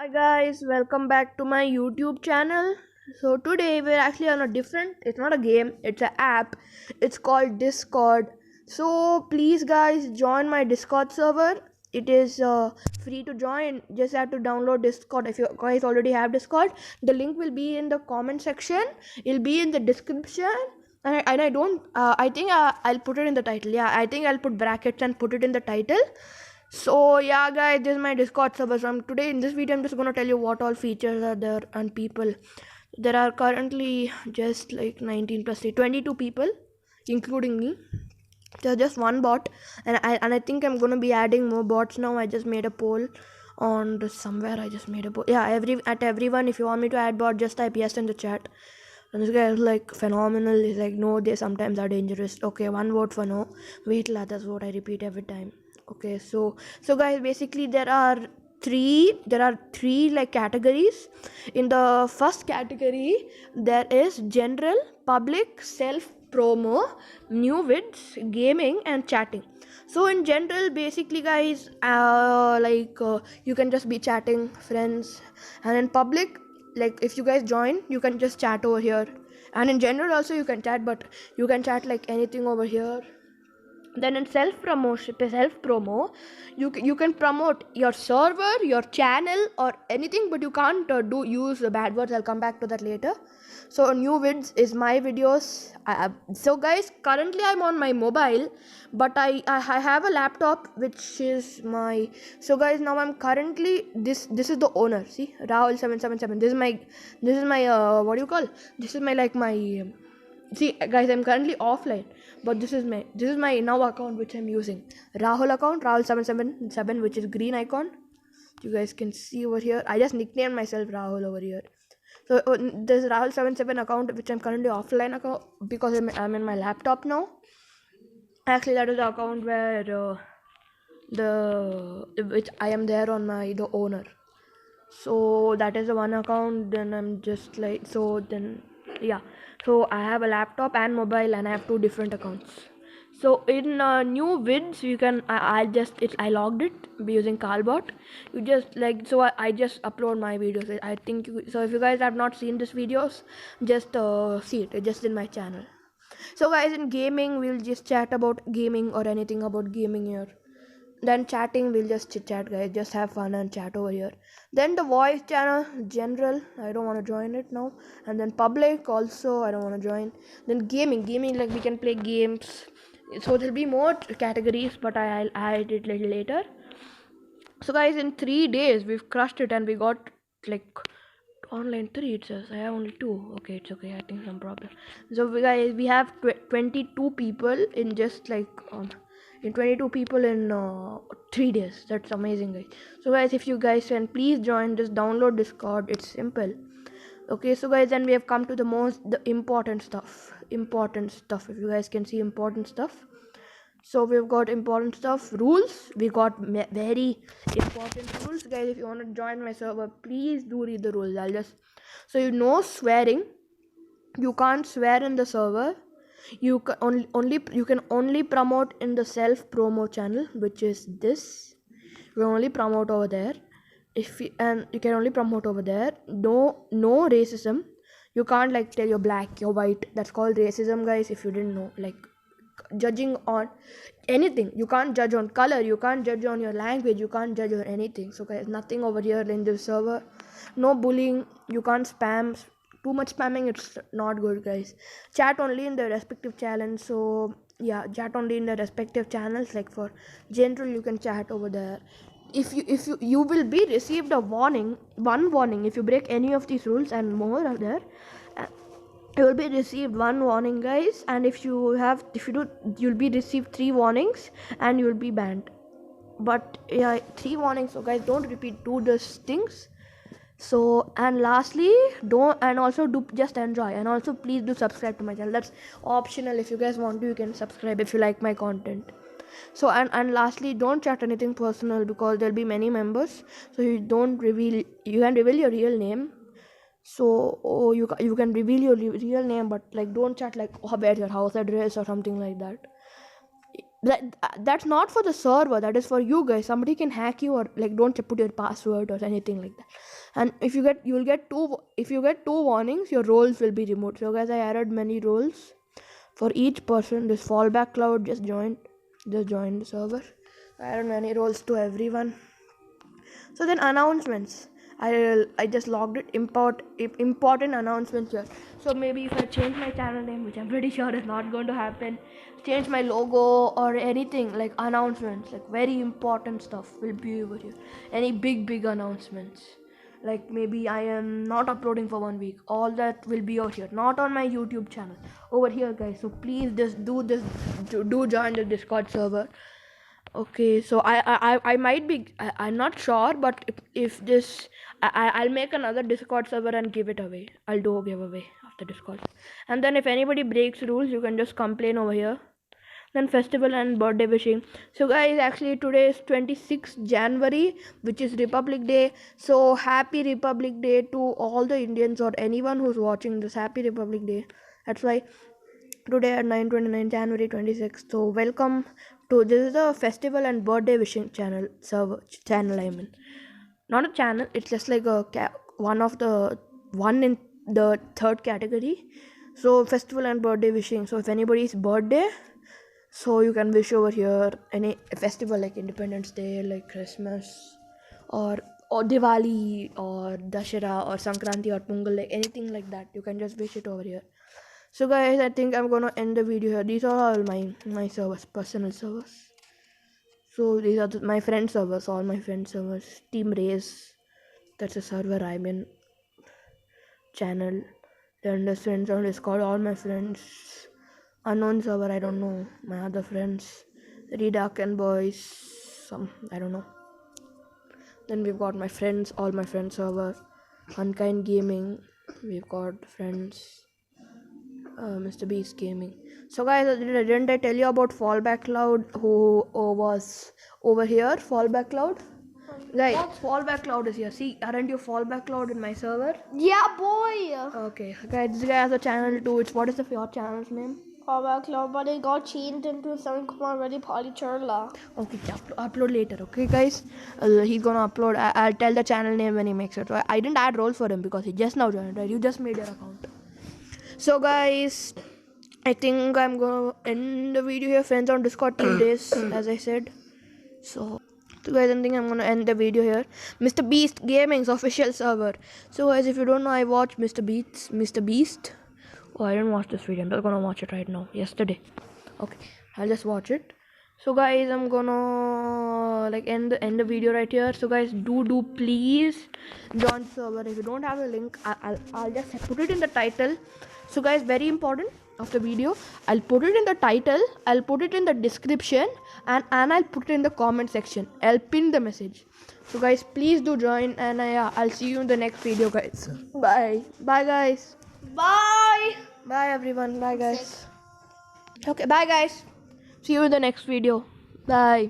Hi guys, welcome back to my YouTube channel. So today we're actually on a different, it's not a game, it's an app. It's called Discord. So please guys join my Discord server. It is free to join. Just have to download Discord. If you guys already have Discord, the link will be in the comment section. It'll be in the description. And I don't, I think I'll put it in the title. Yeah, I think I'll put brackets and put it in the title. So yeah guys, this is my Discord server. So today in this video I'm just gonna tell you what all features are there and people. There are currently just like 19 plus 22 people, including me. There's just one bot, and I think I'm gonna be adding more bots now. I just made a poll on somewhere. I just made a poll. Yeah, everyone. If you want me to add bot, just type yes in the chat. And this guy is like phenomenal. He's like, no, they sometimes are dangerous. Okay, one vote for no. Wait till others vote. I repeat every time. Okay, so guys, basically there are three like categories. In the first category, there is general, public, self promo, new vids, gaming, and chatting. So in general, basically guys, you can just be chatting friends, and in public, like if you guys join, you can just chat over here, and in general also you can chat, but you can chat like anything over here. Then in self promo, you can promote your server, your channel, or anything, but you can't do use bad words. I'll come back to that later. So new vids is my videos. So guys, currently I'm on my mobile, but I have a laptop which is my. So guys, now I'm currently this is the owner. See, Rahul 777. This is my what do you call, this is my like my see guys, I'm currently offline, but this is my now account which I'm using. Rahul account, Rahul777, which is green icon. You guys can see over here. I just nicknamed myself Rahul over here. So this Rahul77 account which I'm currently offline account because I'm in my laptop now. Actually, that is the account where the which I am there on my the owner. So that is the one account. Then I'm just like, so then yeah, so I have a laptop and mobile, and I have two different accounts. So in new vids, you can I logged it using Carlbot. You just like, so I just upload my videos. I think so if you guys have not seen these videos, just see it. It's just in my channel. So guys, in gaming, we'll just chat about gaming or anything about gaming here. Then chatting, we'll just chit chat guys, just have fun and chat over here. Then the voice channel, general, I don't want to join it now. And then public also, I don't want to join. Then gaming like we can play games. So there'll be more categories, but I'll add it little later. So guys, in 3 days we've crushed it, and we got like online 3. It says I have only 2. Okay, it's okay, I think some problem. So guys, we have 22 people in just like in 22 people in 3 days. That's amazing guys. So guys, if you guys can please join, just download Discord. It's simple. Okay, so guys, then we have come to the important stuff. If you guys can see important stuff. So we've got important stuff, rules. We got very important rules guys. If you want to join my server, please do read the rules. I'll just, so you know, swearing, you can't swear in the server. You can only promote in the self promo channel, which is this. You can only promote over there. And you can only promote over there. No racism. You can't like tell you're black, you're white. That's called racism guys, if you didn't know. Like judging on anything, you can't judge on color, you can't judge on your language, you can't judge on anything. So guys, nothing over here in this server. No bullying, you can't spam. Too much spamming, it's not good guys. Chat only in the respective channels. So yeah, chat only in the respective channels. Like for general, you can chat over there. If you will be received a one warning if you break any of these rules, and more are there. You will be received one warning guys, and if you do, you'll be received 3 warnings, and you'll be banned. But yeah, 3 warnings. So guys, don't do these things. So, and lastly, don't, and also do just enjoy, and also please do subscribe to my channel. That's optional. If you guys want to, you can subscribe if you like my content. So and lastly, don't chat anything personal, because there'll be many members. So you can reveal your real name. So you can reveal your real name, but like don't chat like where's your house address or something like that. That's not for the server, that is for you guys. Somebody can hack you, or like don't put your password or anything like that. and if you get two warnings, your roles will be removed. So guys, I added many roles for each person. This fallback cloud just joined the server. I added many roles to everyone. So then announcements, I just logged it, important announcements here. So maybe if I change my channel name, which I'm pretty sure is not going to happen, change my logo or anything, like announcements, like very important stuff will be over here. Any big announcements, like maybe I am not uploading for 1 week, all that will be over here, not on my YouTube channel, over here guys. So please just do this, do join the Discord server. Okay, so I might be, I'm not sure, but if this, I'll make another Discord server and give it away. I'll do a giveaway after Discord. And then if anybody breaks rules, you can just complain over here. Then festival and birthday wishing. So guys, actually today is 26th January, which is Republic Day. So happy Republic Day to all the Indians or anyone who's watching this. Happy Republic Day. That's why today at 9:29 January 26th. So welcome to, this is the festival and birthday wishing channel server channel. I mean, not a channel. It's just like one in the third category. So festival and birthday wishing. So if anybody's birthday, so you can wish over here any festival like Independence Day, like Christmas, or Diwali, or Dashera, or Sankranti, or Pongal, like anything like that. You can just wish it over here. So guys, I think I'm gonna end the video here. These are all my servers, personal servers. So these are my friend servers, all my friend servers. Team Race, that's a server I'm in. Channel, then the friends on Discord, all my friends. Unknown server, I don't know. My other friends, Redark and Boys, some, I don't know. Then we've got my friends, all my friends server. Unkind Gaming, we've got friends. Mr. Beast Gaming. So guys, didn't I tell you about Fallback Cloud, who was over here? Fallback Cloud, guys. Fallback Cloud is here. See, aren't you Fallback Cloud in my server? Yeah, boy. Okay, guys, this guy has a channel too. What is your channel's name? Fallback Cloud, but it got changed into something called Ready Polycharla. Okay, upload later. Okay, guys, he's gonna upload. I'll tell the channel name when he makes it. So I didn't add roles for him because he just now joined. Right? You just made your account. So guys, I think I'm gonna end the video here. Friends on Discord Team Days, as I said. So guys, I think I'm gonna end the video here. Mr. Beast Gaming's official server. So guys, if you don't know, I watched Mr. Beast. Oh, I didn't watch this video. I'm just gonna watch it right now. Yesterday. Okay, I'll just watch it. So guys, I'm gonna like end the video right here. So guys, do please join the server. If you don't have a link, I'll just put it in the title. So guys, very important of the video, I'll put it in the title, I'll put it in the description, and I'll put it in the comment section. I'll pin the message. So guys, please do join, and I'll see you in the next video, guys. Bye guys. Bye. Bye everyone. Bye guys. Okay, bye guys. See you in the next video. Bye.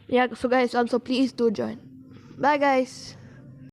Yeah, so guys, also please do join. Bye guys.